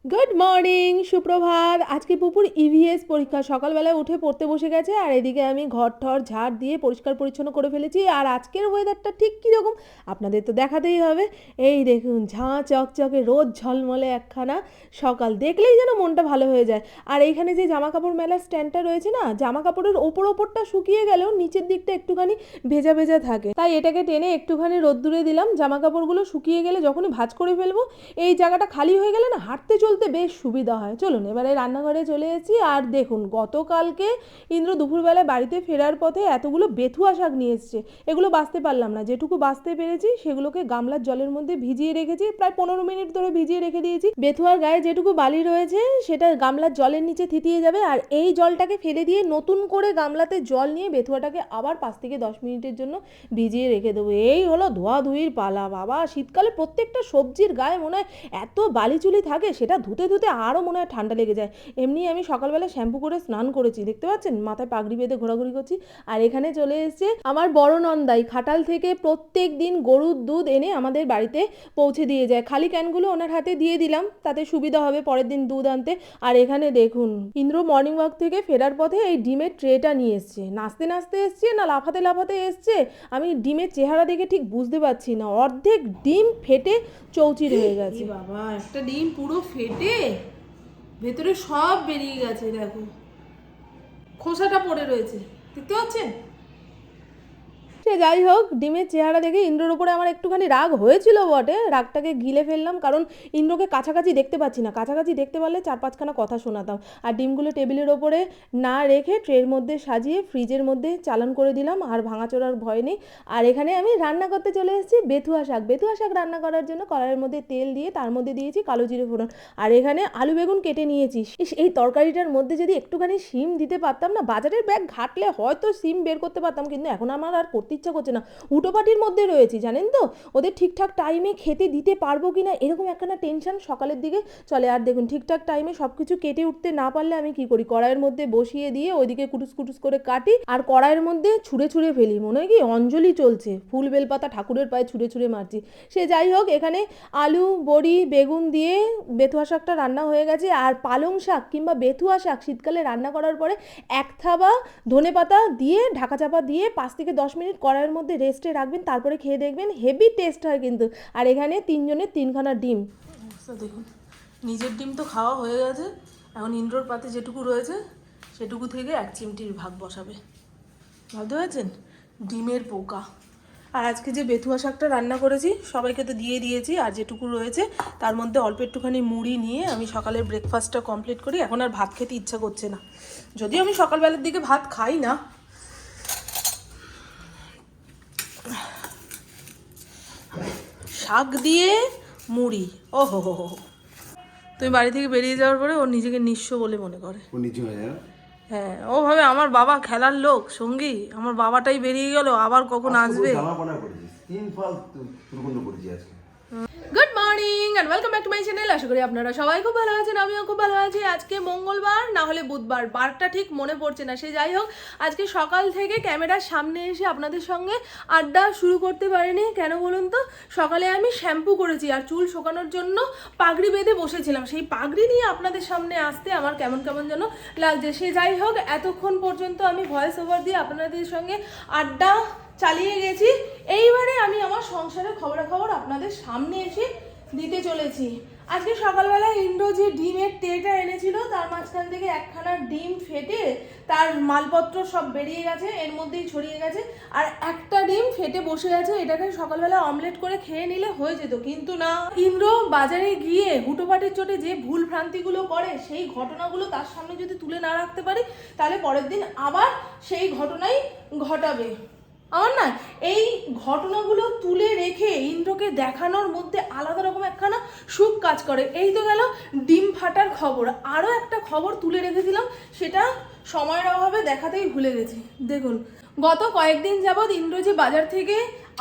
Good morning, সুপ্রভাত। আজকে পুপুর EVS পরীক্ষা। সকালবেলায় উঠে পড়তে বসে গেছে, আর এদিকে আমি ঘর ঠর ঝাড় দিয়ে পরিষ্কার পরিচ্ছন্ন করে ফেলেছি। আর আজকের ওয়েদারটা ঠিক কীরকম আপনাদের তো দেখাতেই হবে। এই দেখুন, ঝাঁ চকচকে রোদ ঝলমলে একখানা সকাল, দেখলেই যেন মনটা ভালো হয়ে যায়। আর এইখানে যে জামা কাপড় মেলার স্ট্যান্ডটা রয়েছে না, জামা কাপড়ের ওপরটা শুকিয়ে গেলেও নিচের দিকটা একটুখানি ভেজা ভেজা থাকে, তাই এটাকে টেনে একটুখানি রোদ্দুরে দিলাম। জামা কাপড়গুলো শুকিয়ে গেলে যখনই ভাঁজ করে ফেলবো, এই জায়গাটা খালি হয়ে গেলে না হাঁটতে চলতে বেশ সুবিধা হয়। চলুন এবারে রান্নাঘরে চলে এসেছি। আর দেখুন, গতকালকে ইন্দ্র দুপুরবেলায় বাড়িতে ফেরার পথে এতগুলো বেথুয়া শাক নিয়ে এসছে। এগুলো বাছতে পারলাম না, যেটুকু বাছতে পেরেছি সেগুলোকে গামলার জলের মধ্যে ভিজিয়ে রেখেছি। প্রায় 15 মিনিট ধরে ভিজিয়ে রেখে দিয়েছি। বেথুয়ার গায়ে যেটুকু বালি রয়েছে সেটা গামলার জলের নিচে থিতিয়ে যাবে, আর এই জলটাকে ফেলে দিয়ে নতুন করে গামলাতে জল নিয়ে বেথুয়াটাকে আবার 5 থেকে 10 মিনিটের জন্য ভিজিয়ে রেখে দেবো। এই হলো ধোয়াধুয়ির পালা। বাবা, শীতকালে প্রত্যেকটা সবজির গায়ে মনে হয় এত বালিচুলি থাকে, সেটা ধুতে ধুতে আরও মনে হয় ঠান্ডা লেগে যায়। এমনি আমি সকালবেলা শ্যাম্পু করে স্নান করেছি, দেখতে পাচ্ছেন, মাথায় পাগড়ি বেঁধে ঘোরাঘুরি করছি। আর এখানে চলে এসেছে আমার বড় নন্দাই। খাটাল থেকে প্রত্যেক দিন গরুর দুধ এনে আমাদের বাড়িতে পৌঁছে দিয়ে যায়। খালি ক্যানগুলো ওনার হাতে দিয়ে দিলাম, তাতে সুবিধা হবে পরের দিন দুধ আনতে। আর এখানে দেখুন, ইন্দ্র মর্নিং ওয়াক থেকে ফেরার পথে এই ডিমের ট্রেটা নিয়ে এসছে। নাচতে নাচতে এসছে না লাফাতে লাফাতে এসছে, আমি ডিমের চেহারা দেখে ঠিক বুঝতে পারছি না। অর্ধেক ডিম ফেটে চৌচির হয়ে গেছে। বাবা, একটা ডিম পুরো ফেটে ভেতরে সব বেরিয়ে গেছে। দেখো, খোসাটা পড়ে রয়েছে, দেখতে পাচ্ছেন। সে যাই হোক, ডিমের চেহারা দেখে ইন্দ্রর ওপরে আমার একটুখানি রাগ হয়েছিল বটে। রাগটাকে গিলে ফেললাম, কারণ ইন্দ্রকে কাছাকাছি দেখতে পাচ্ছি না। কাছাকাছি দেখতে পারলে 4-5খানা কথা শোনাতাম। আর ডিমগুলো টেবিলের ওপরে না রেখে ট্রের মধ্যে সাজিয়ে ফ্রিজের মধ্যে চালান করে দিলাম, আর ভাঙাচোরার ভয় নেই। আর এখানে আমি রান্না করতে চলে এসেছি বেথুয়া শাক। বেথুয়া শাক রান্না করার জন্য কড়াইয়ের মধ্যে তেল দিয়ে তার মধ্যে দিয়েছি কালো জিরে ফোড়ন। আর এখানে আলু বেগুন কেটে নিয়েছি। এই তরকারিটার মধ্যে যদি একটুখানি শিম দিতে পারতাম না, বাজারের ব্যাগ ঘাটলে হয়তো শিম বের করতে পারতাম, কিন্তু এখন আমার আর করতে ইচ্ছা করছে না। উটোপাটির মধ্যে রয়েছি, জানেন তো, ওদের ঠিকঠাক টাইমে খেতে দিতে পারবো কিনা এরকম একখানা টেনশন সকালের দিকে চলে। আর দেখুন, ঠিকঠাক টাইমে সবকিছু কেটে উঠতে না পারলে আমি কি করি, কড়াইয়ের মধ্যে বসিয়ে দিয়ে ওইদিকে কুটুস কুটুস করে কাটি, আর কড়াইয়ের মধ্যে ছুঁড়ে ছুঁড়ে ফেলি। মনে হয় কি অঞ্জলি চলছে, ফুল বেলপাতা ঠাকুরের পায়ে ছুঁড়ে ছুঁড়ে মারছি। সে যাই হোক, এখানে আলু বড়ি বেগুন দিয়ে বেথুয়া শাকটা রান্না হয়ে গেছে। আর পালং শাক কিংবা বেথুয়া শাক শীতকালে রান্না করার পরে এক থাবা ধনেপাতা দিয়ে ঢাকা চাপা দিয়ে 5 থেকে 10 মিনিট কড়াইয়ের মধ্যে রেস্টে রাখবেন, তারপরে খেয়ে দেখবেন, হেভি টেস্ট হয় কিন্তু। আর এখানে 3জনের 3খানা ডিম। দেখুন, নিজের ডিম তো খাওয়া হয়ে গেছে, এখন ইন্দ্রর পাতে যেটুকু রয়েছে সেটুকু থেকে 1 চিমটির ভাগ বসাবে। ভাবতে পারছেন, ডিমের পোকা। আর আজকে যে বেথুয়া শাকটা রান্না করেছি সবাইকে তো দিয়ে দিয়েছি, আর যেটুকু রয়েছে তার মধ্যে অল্প একটুখানি মুড়ি নিয়ে আমি সকালের ব্রেকফাস্টটা কমপ্লিট করি। এখন আর ভাত খেতে ইচ্ছা করছে না, যদিও আমি সকালবেলার দিকে ভাত খাই না। শাক দিয়ে মুড়ি, ও হো হো হো। তুমি বাড়ি থেকে বেরিয়ে যাওয়ার পরে ও নিজেকে নিঃস্ব বলে মনে করে। ও নিচু হয়ে যায়। হ্যাঁ, ও ভাবে আমার বাবা খেলার লোক সঙ্গী, আমার বাবাটাই বেরিয়ে গেল, আবার কখন আসবে। Good morning and welcome back to my channel. আশা করি আপনারা সবাই খুব ভালো আছেন, আমিও খুব ভালো আছি। আজকে মঙ্গলবার, না হলে বুধবার, বারটা ঠিক মনে পড়ছে না। সে যাই হোক, আজকে সকাল থেকে ক্যামেরার সামনে এসে আপনাদের সঙ্গে আড্ডা শুরু করতে পারিনি। কেন বলুন তো, সকালে আমি শ্যাম্পু করেছি আর চুল শোকানোর জন্য পাগড়ি বেঁধে বসেছিলাম। সেই পাগড়ি নিয়ে আপনাদের সামনে আসতে আমার কেমন কেমন যেন লাগছে। সে যাই হোক, এতক্ষণ পর্যন্ত আমি ভয়েস ওভার দিয়ে আপনাদের সঙ্গে আড্ডা চালিয়ে গেছি। এইবারে আমি আমার সংসারের খবরাখবর আপনাদের সামনে এসে দিতে চলেছি। আজকে সকালবেলা ইন্দ্র যে ডিমের ট্রেটা এনেছিল তার মাঝখান থেকে একখানা ডিম ফেটে তার মালপত্র সব বেরিয়ে গেছে, এর মধ্যেই ছড়িয়ে গেছে। আর একটা ডিম ফেটে বসে আছে, এটাকে সকালবেলা অমলেট করে খেয়ে নিলে হয়ে যেত, কিন্তু না। ইন্দ্র বাজারে গিয়ে হুটোপাটির চোটে যে ভুল ভ্রান্তিগুলো করে, সেই ঘটনাগুলো তার সামনে যদি তুলে না রাখতে পারি, তাহলে পরের দিন আবার সেই ঘটনাই ঘটাবে। আমার না এই ঘটনাগুলো তুলে রেখে ইন্দ্রকে দেখানোর মধ্যে আলাদা রকম একখানা সুখ কাজ করে। এই তো গেল ডিম ফাটার খবর। আরও একটা খবর তুলে রেখেছিলাম, সেটা সময়ের অভাবে দেখাতেই ভুলে গেছি। দেখুন, গত কয়েকদিন যাবৎ ইন্দ্র যে বাজার থেকে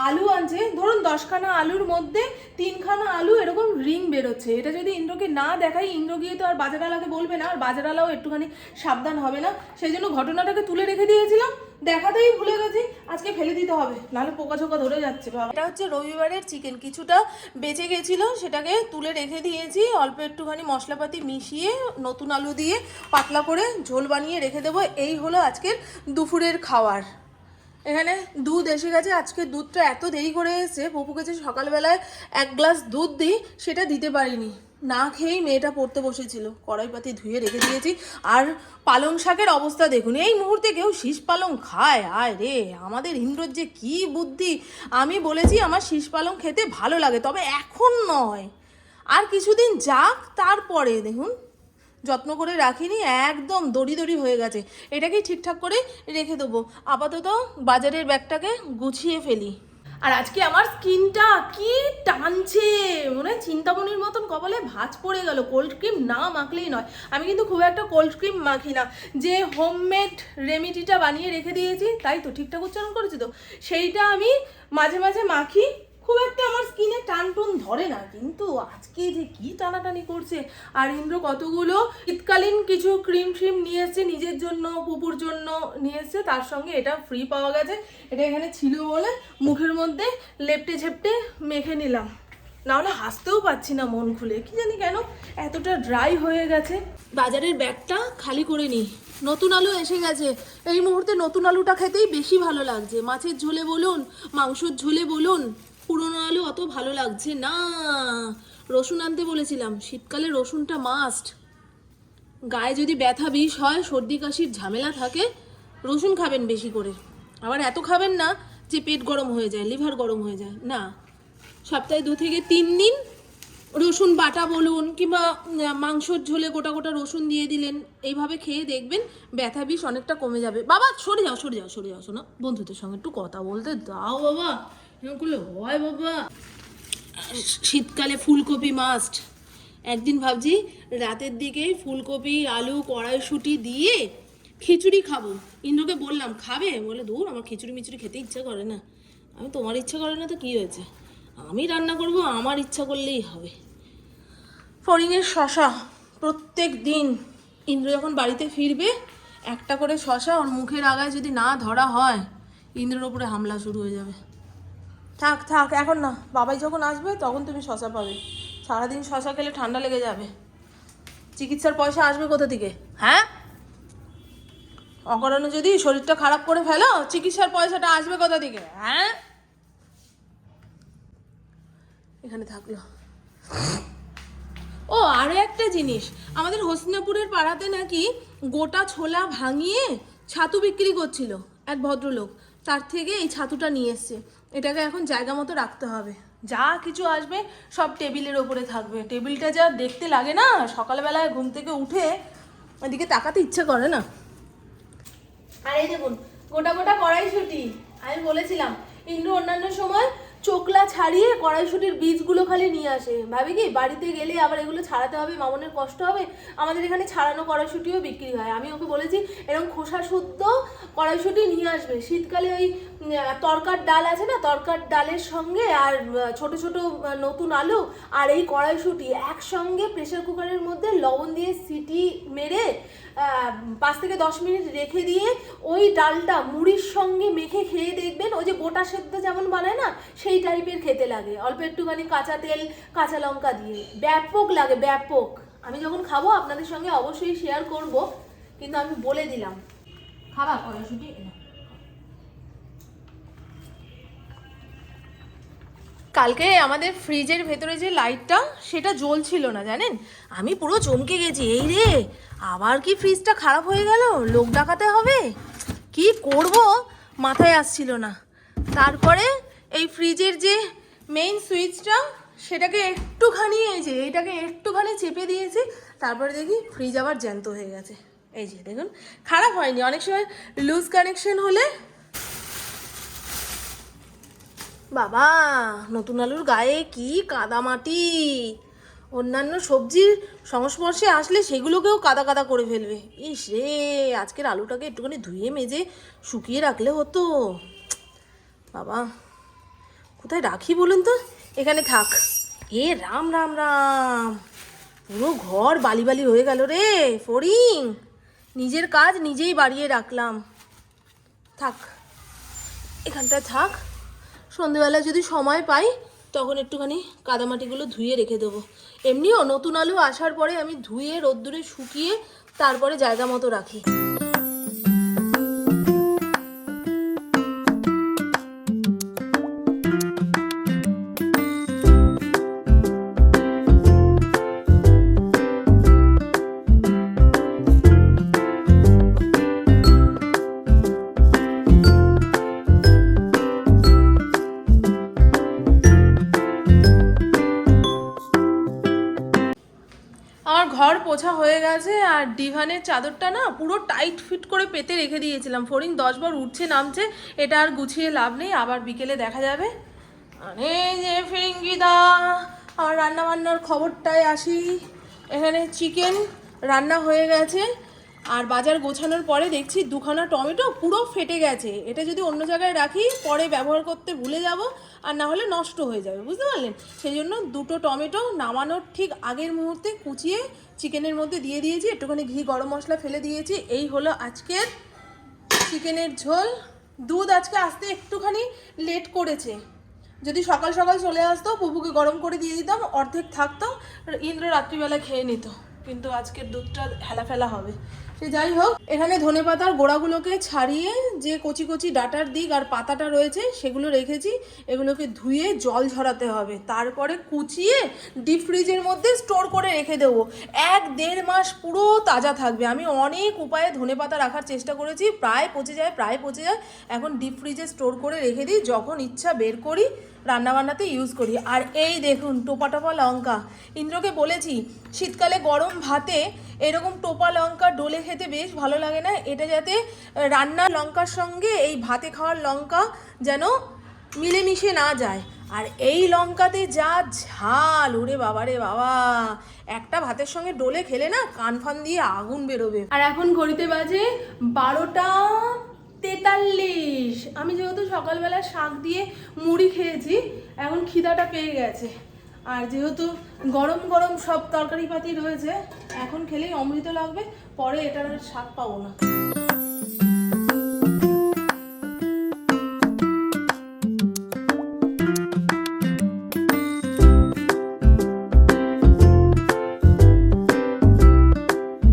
আলু আনছে, ধরুন 10খানা আলুর মধ্যে 3খানা আলু এরকম রিং বেরোচ্ছে। এটা যদি ইন্দ্রকে না দেখাই, ইন্দ্র গিয়ে তো আর বাজারওয়ালাকে বলবে না, আর বাজারওয়ালাও একটুখানি সাবধান হবে না। সেই জন্য ঘটনাটাকে তুলে রেখে দিয়েছিলাম। দেখাতেই ভুলে গেছি, আজকে ফেলে দিতে হবে, নাহলে পোকা ছোকা ধরে যাচ্ছে বাবা। এটা হচ্ছে রবিবারের চিকেন, কিছুটা বেঁচে গেছিল, সেটাকে তুলে রেখে দিয়েছি, অল্প একটুখানি মশলাপাতি মিশিয়ে নতুন আলু দিয়ে পাতলা করে ঝোল বানিয়ে রেখে দেবো। এই হলো আজকের দুপুরের খাবার। এখানে দুধ এসে গেছে, আজকে দুধটা এত দেরি করে এসেছে, পপুকে যে সকালবেলায় 1 গ্লাস দুধ দিই সেটা দিতে পারিনি, না খেয়েই মেয়েটা পড়তে বসেছিল। কড়াইপাতি ধুয়ে রেখে দিয়েছি। আর পালং শাকের অবস্থা দেখুন, এই মুহূর্তে কেউ শীষ পালং খায়? আয় রে, আমাদের ইন্দ্রর যে কী বুদ্ধি! আমি বলেছি আমার শীষ পালং খেতে ভালো লাগে, তবে এখন নয়, আর কিছুদিন যাক, তারপরে দেখুন যত্ন করে রাখিনি, একদম দড়ি দড়ি হয়ে গেছে। এটাকেই ঠিকঠাক করে রেখে দেবো। আপাতত বাজারের ব্যাগটাকে গুছিয়ে ফেলি। আর আজকে আমার স্কিনটা কি টানছে, মনে হয় চিন্তামণির মতন কপালে ভাঁজ পড়ে গেল। কোল্ড ক্রিম না মাখলেই নয়। আমি কিন্তু খুব একটা কোল্ড ক্রিম মাখি না, যে হোমমেড রেমিডিটা বানিয়ে রেখে দিয়েছি, তাই তো ঠিকঠাক উচ্চারণ করেছি তো, সেইটা আমি মাঝে মাঝে মাখি। খুব একটা আমার স্কিনে টান টুন ধরে না, কিন্তু আজকে যে কি টানাটানি করছে। আর ইন্দ্র কতগুলো শীতকালীন কিছু ক্রিম ট্রিম নিয়ে এসছে নিজের জন্য, পুপুর জন্য নিয়ে এসছে, তার সঙ্গে এটা ফ্রি পাওয়া গেছে। এটা এখানে ছিল বলে মুখের মধ্যে লেপটে ঝেপটে মেখে নিলাম, নাহলে হাসতেও পাচ্ছি না মন খুলে, কি জানি কেন এতটা ড্রাই হয়ে গেছে। বাজারের ব্যাগটা খালি করে নিই। নতুন আলু এসে গেছে, এই মুহূর্তে নতুন আলুটা খেতেই বেশি ভালো লাগছে। মাছের ঝোলে বলুন, মাংসর ঝোলে বলুন, পুরোনো আলু অত ভালো লাগছে না। রসুন আনতে বলেছিলাম, শীতকালে রসুনটা মাস্ট। গায়ে যদি ব্যথা বিষ হয়, সর্দি কাশির ঝামেলা থাকে, রসুন খাবেন বেশি করে। আবার এত খাবেন না যে পেট গরম হয়ে যায়, লিভার গরম হয়ে যায়, না। সপ্তাহে 2 থেকে 3 দিন রসুন বাটা বলুন, কিংবা মাংসর ঝোলে গোটা গোটা রসুন দিয়ে দিলেন, এইভাবে খেয়ে দেখবেন ব্যথা বিষ অনেকটা কমে যাবে। বাবা সরে যাও সরে যাও সরে যাও, শোনো, বন্ধুদের সঙ্গে একটু কথা বলতে দাও বাবা, এরকম করলে হয় বাবা? শীতকালে ফুলকপি মাস্ট। একদিন ভাবছি রাতের দিকে ফুলকপি আলু কড়াইশুঁটি দিয়ে খিচুড়ি খাবো। ইন্দ্রকে বললাম খাবে, বলে দূর, আমার খিচুড়ি মিচুড়ি খেতে ইচ্ছা করে না। আমি, তোমার ইচ্ছা করে না তো কী হয়েছে, আমি রান্না করব, আমার ইচ্ছা করলেই হবে। ফড়িংয়ের শশা প্রত্যেক দিন ইন্দ্র যখন বাড়িতে ফিরবে একটা করে শশা ওর মুখের আগায় যদি না ধরা হয়, ইন্দ্রের ওপরে হামলা শুরু হয়ে যাবে। থাক থাক, এখন না, বাবাই যখন আসবে তখন তুমি শশা পাবে। সারাদিন শশা খেলে ঠান্ডা লেগে যাবে। চিকিৎসার পয়সা আসবে কোথা থেকে? হ্যাঁ, অকারণে যদি শরীরটা খারাপ করে ফেলো, চিকিৎসার পয়সাটা আসবে কোথা থেকে? হ্যাঁ, এখানে থাকলো। ও আরও একটা জিনিস, আমাদের হসিনাপুরের পাড়াতে নাকি গোটা ছোলা ভাঙিয়ে ছাতু বিক্রি করছিল এক ভদ্রলোক, তার থেকে এই ছাতুটা নিয়ে এসছে। এটাকে এখন জায়গা মতো রাখতে হবে, যা কিছু আসবে সব টেবিলের ওপরে থাকবে। টেবিলটা যা দেখতে লাগে না, সকালবেলায় ঘুম থেকে উঠে এদিকে তাকাতে ইচ্ছে করে না। আর এই দেখুন গোটা গোটা কড়াইশুঁটি, আমি বলেছিলাম ইন্দ্র অন্যান্য সময় চোকলা ছাড়িয়ে কড়াইশুঁটির বীজগুলো খালি নিয়ে আসে। ভাবি কি বাড়িতে গেলে আবার এগুলো ছাড়াতে হবে, মামনের কষ্ট হবে। আমাদের এখানে ছাড়ানো কড়াইশুঁটিও বিক্রি হয়। আমি ওকে বলেছি এরকম খোসা শুদ্ধ কড়াইশুঁটি নিয়ে আসবে। শীতকালে ওই তরকার ডাল আছে না, তরকার ডালের সঙ্গে আর ছোট ছোট নতুন আলু আর এই কড়াইশুঁটি একসঙ্গে প্রেসার কুকারের মধ্যে লবণ দিয়ে সিটি মেরে 5 থেকে 10 মিনিট রেখে দিয়ে ওই ডালটা মুড়ির সঙ্গে মেখে খেয়ে দেখবেন, ওই যে গোটা সেদ্ধ যেমন বানায় না, সেই টাইপের খেতে লাগে, অল্প একটুখানি কাঁচা তেল কাঁচা লঙ্কা দিয়ে। ব্যাপক লাগে, ব্যাপক। আমি যখন খাবো আপনাদের সঙ্গে অবশ্যই শেয়ার করব, কিন্তু আমি বলে দিলাম খাবা কড়াইশুঁটি। কালকে আমাদের ফ্রিজের ভেতরে যে লাইটটা সেটা জ্বলছিল না জানেন, আমি পুরো চমকে গেছি। এই রে, আবার কি ফ্রিজটা খারাপ হয়ে গেল, লোক ডাকাতে হবে, কি করব মাথায় আসছিল না। তারপরে এই ফ্রিজের যে মেইন সুইচটা সেটাকে একটুখানি, এই যে এটাকে একটুখানি চেপে দিয়েছি, তারপরে দেখি ফ্রিজ আবার জ্যান্ত হয়ে গেছে। এই যে দেখুন, খারাপ হয়নি। অনেক সময় লুজ কানেকশন হলে, বাবা নতুন আলুর গায়ে কি কাদামাটি, অন্যান্য সবজির সংস্পর্শে আসলে সেগুলোকেও কাদা কাদা করে ফেলবে। ইস রে, আজকের আলুটাকে একটুখানি ধুয়ে মেজে শুকিয়ে রাখলে হতো। বাবা কোথায় রাখি বলুন তো, এখানে থাক। এ রাম রাম রাম, পুরো ঘর বালি বালি হয়ে গেল রে ফড়িং, নিজের কাজ নিজেই বাড়িয়ে রাখলাম। থাক, এখানটায় থাক। সন্ধেবেলা যদি সময় পাই তখন একটুখানি কাদামাটিগুলো ধুয়ে রেখে দেবো। এমনিও নতুন আলু আসার পরে আমি ধুয়ে রোদ্দুরে শুকিয়ে তারপরে জায়গা মতো রাখি। আমার ঘর পোছা হয়ে গেছে আর ডিভানের চাদরটা না পুরো টাইট ফিট করে পেতে রেখে দিয়েছিলাম। ফড়িং 10 বার উঠছে নামছে, এটা আর গুছিয়ে লাভ নেই, আবার বিকেলে দেখা যাবে। আরে যে ফিরিঙ্গিদা, আমার রান্না বান্নার খবরটায় আসি। এখানে চিকেন রান্না হয়ে গেছে আর বাজার গোছানোর পরে দেখছি 2খানা টমেটো পুরো ফেটে গেছে। এটা যদি অন্য জায়গায় রাখি পরে ব্যবহার করতে ভুলে যাব, আর না হলে নষ্ট হয়ে যাবে, বুঝতে পারলেন? সেই জন্য 2টো টমেটো নামানোর ঠিক আগের মুহূর্তে কুচিয়ে চিকেনের মধ্যে দিয়ে দিয়েছি, একটুখানি ঘি গরম মশলা ফেলে দিয়েছি। এই হলো আজকের চিকেনের ঝোল। দুধ আজকে আসতে একটুখানি লেট করেছে, যদি সকাল সকাল চলে আসতো পুপুকে গরম করে দিয়ে দিতাম, অর্ধেক থাকতো, ইন্দ্র রাত্রিবেলা খেয়ে নিত। কিন্তু আজকের দুধটা হেলা ফেলা হবে। সে যাই হোক, এখানে ধনেপাতার গোড়াগুলোকে ছাড়িয়ে যে কচি কচি ডাটার দিক আর পাতাটা রয়েছে সেগুলো রেখেছি। এগুলোকে ধুয়ে জল ঝরাতে হবে, তারপরে কুচিয়ে ডিপ ফ্রিজের মধ্যে স্টোর করে রেখে দেবো। 1-1.5 মাস পুরো তাজা থাকবে। আমি অনেক উপায়ে ধনেপাতা রাখার চেষ্টা করেছি, প্রায় পচে যায়। এখন ডিপ ফ্রিজে স্টোর করে রেখে দিই, যখন ইচ্ছা বের করি, রান্নাবান্নাতে ইউজ করি। আর এই দেখুন টোপা টোপা লঙ্কা, ইন্দ্রকে বলেছি শীতকালে গরম ভাতে এরকম টোপা লঙ্কা ডলে খেতে বেশ ভালো লাগে না, এটা যাতে রান্নার লঙ্কার সঙ্গে এই ভাতে খাওয়ার লঙ্কা যেন মিলেমিশে না যায়। আর এই লঙ্কাতে যা ঝাল, ওরে বাবা রে বাবা, একটা ভাতের সঙ্গে ডলে খেলে না কান ফান দিয়ে আগুন বেরোবে। আর এখন ঘড়িতে বাজে 12টা 43। আমি যেহেতু সকালবেলা শাক দিয়ে মুড়ি খেয়েছি, এখন খিদাটা পেয়ে গেছে। আর যেহেতু গরম গরম সব তরকারি পাতি রয়েছে, এখন খেলেই অমৃত লাগবে, পরে এটার আর স্বাদ পাবো না।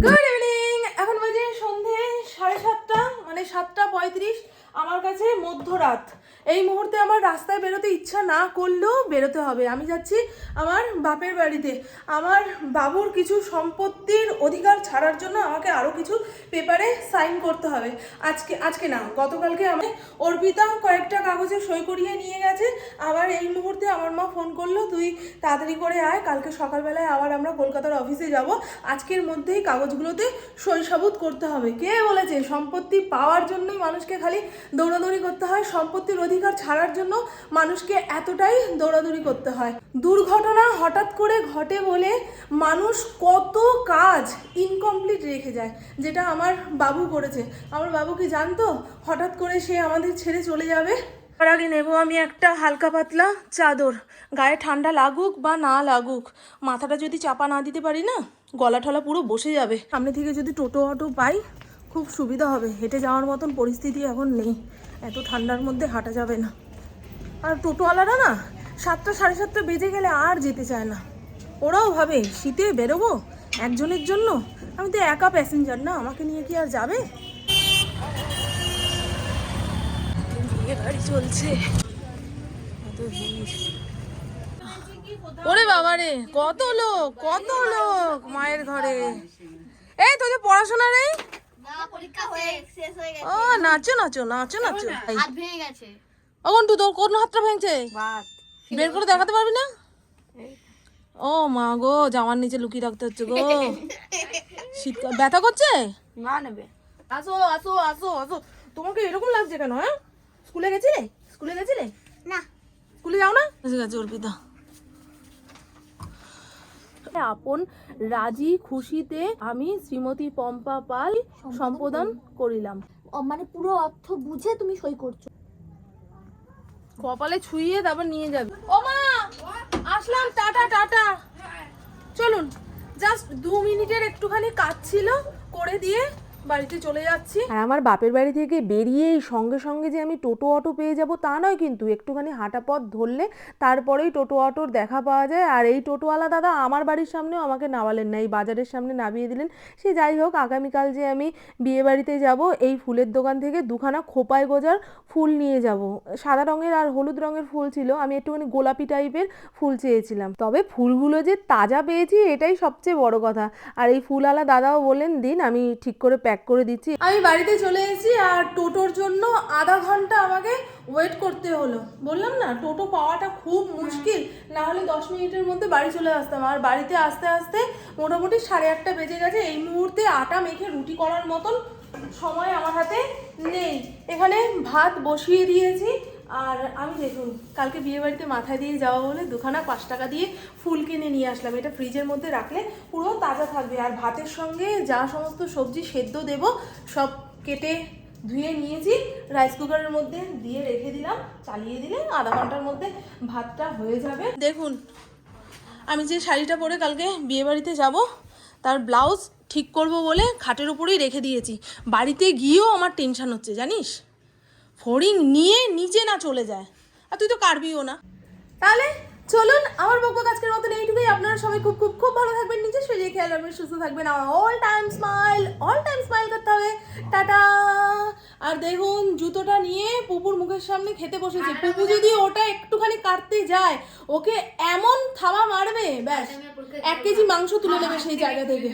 গুড ইভিনিং, এখন বাজে সন্ধে 7:30, মানে 7টা 35। আমার কাছে মধ্যরাত। এই মুহূর্তে আমার রাস্তায় বেরোতে ইচ্ছা না করলেও বেরোতে হবে। আমি যাচ্ছি আমার বাপের বাড়িতে। আমার বাবুর কিছু সম্পত্তির অধিকার ছাড়ার জন্য আমাকে আরও কিছু পেপারে সাইন করতে হবে। আজকে না, গতকালকে আমি অর্পিতা কয়েকটা কাগজে সই করিয়ে নিয়ে গেছে। আবার এই মুহূর্তে আমার মা ফোন করলো, তুই তাড়াতাড়ি করে আয়, কালকে সকালবেলায় আবার আমরা কলকাতার অফিসে যাব, আজকের মধ্যেই কাগজগুলোতে সই সাবুত করতে হবে। কে বলেছে সম্পত্তি পাওয়ার জন্যই মানুষকে খালি দৌড়াদৌড়ি করতে হয়? সম্পত্তির অধিকার ছাড়ার জন্য মানুষকে এতটাই দৌড়াদৌড়ি করতে হয়? দুর্ঘটনা হঠাৎ করে ঘটে বলে মানুষ কত কাজ ইনকমপ্লিট রেখে যায়, যেটা আমার বাবু করেছে। আমার বাবু কি জানতো হঠাৎ করে সে আমাদের ছেড়ে চলে যাবে? তার আগে নেবো আমি একটা হালকা পাতলা চাদর, গায়ে ঠান্ডা লাগুক বা না লাগুক, মাথাটা যদি চাপা না দিতে পারি না, গলা ঠলা পুরো বসে যাবে। সামনে থেকে যদি টোটো অটো পাই খুব সুবিধা হবে। হেঁটে যাওয়ার মতন পরিস্থিতি এখন নেই, এত ঠান্ডার মধ্যে হাঁটা যাবে না। আর টোটোওয়ালারা না 7টা 7:30 বেজে গেলে আর যেতে চায় না। ওরাও ভাবে শীতে বেরোবো একজনের জন্য, আমি তো একা প্যাসেঞ্জার না, আমাকে নিয়ে কি আর যাবে? গাড়ি চলছে, ওরে বাবা রে, কত লোক মায়ের ঘরে। এই তোদের পড়াশোনা নেই? ও নাচো। ওখন তুই তোর কোন হাতটা ভেঙছে? বের করে দেখাতে পারবি না? ও মা গো, জামার নিচে লুকিয়ে রাখতে হচ্ছে গো। শীতকাল ব্যথা করছে? না নেবে। আসো। তোমাকে এরকম লাগছে কেন? হ্যাঁ, স্কুলে গেছিলে না? স্কুলে যাও না? এসে গেছে অর্পিতা। আপন রাজি খুশিতে আমি শ্রীমতী পম্পা পাল সম্পাদন করিলাম। মানে পুরো অর্থ বুঝে তুমি সই করছো? কপালে ছুঁয়ে তারপর নিয়ে যাবে। ও মা, আসলাম, টাটা। চলুন, জাস্ট 2 মিনিটের একটুখানি কাজ ছিল, করে দিয়ে বাড়িতে চলে যাচ্ছি। আর আমার বাপের বাড়ি থেকে বেরিয়েই সঙ্গে সঙ্গে যে আমি টোটো অটো পেয়ে যাব তা নয়, কিন্তু একটুখানি হাঁটা পথ ধরলে তারপরেই টোটো অটোর দেখা পাওয়া যায়। আর এই টোটোওয়ালা দাদা আমার বাড়ির সামনেও আমাকে নামালেন না, এই বাজারের সামনে নামিয়ে দিলেন। সে যাই হোক, আগামীকাল যে আমি বিয়ে বাড়িতে যাব, এই ফুলের দোকান থেকে দুখানা খোপায় গোজার ফুল নিয়ে যাব। সাদা রঙের আর হলুদ রঙের ফুল ছিল, আমি একটুখানি গোলাপি টাইপের ফুল চেয়েছিলাম। তবে ফুলগুলো যে তাজা পেয়েছি এটাই সবচেয়ে বড় কথা। আর এই ফুলওয়ালা দাদাও বলেন দিন, আমি ঠিক করে প্যাক করে দিচ্ছি। আমি বাড়িতে চলে এসেছি আর টোটোর জন্য আধা ঘন্টা আমাকে ওয়েট করতে হলো। বললাম না টোটো পাওয়াটা খুব মুশকিল, না হলে 10 মিনিটের মধ্যে বাড়ি চলে আসতাম। আর বাড়িতে আসতে আসতে মোটামুটি 8:30 বেজে গেছে। এই মুহূর্তে আটা মেখে রুটি করার মতন সময় আমার হাতে নেই। এখানে ভাত বসিয়ে দিয়েছি। আর আমি দেখুন কালকে বিয়ে বাড়িতে মাথায় দিয়ে যাওয়া বলে দুখানা 5 টাকা দিয়ে ফুল কিনে নিয়ে আসলাম। এটা ফ্রিজের মধ্যে রাখলে পুরো তাজা থাকবে। আর ভাতের সঙ্গে যা সমস্ত সবজি সেদ্ধ দেব সব কেটে ধুয়ে নিয়েছি, রাইস কুকারের মধ্যে দিয়ে রেখে দিলাম। চালিয়ে দিলে আধা ঘন্টার মধ্যে ভাতটা হয়ে যাবে। দেখুন আমি যে শাড়িটা পরে কালকে বিয়ে বাড়িতে যাব তার ব্লাউজ ঠিক করব বলে খাটের উপরেই রেখে দিয়েছি। বাড়িতে গিয়েও আমার টেনশন হচ্ছে জানিস, ফড়িং নিয়ে নিচে না চলে যায়। আর তুই তো কাটবিও না। তাহলে চলুন, আমার বকবক আজকের মতন এইটুকুই। আপনারা সবাই খুব খুব খুব ভালো থাকবেন, নিজের শরীরে খেয়াল রাখবেন, সুস্থ থাকবেন। আমার অল টাইম স্মাইল করতে হবে। টাটা। আর দেখুন জুতোটা নিয়ে পুপুর মুখের সামনে খেতে বসেছে। পুপু যদি ওটা একটুখানি কাটতে যায় ওকে এমন থাবা মারবে, ব্যাস 1 কেজি মাংস তুলে নেবে সেই জায়গা থেকে।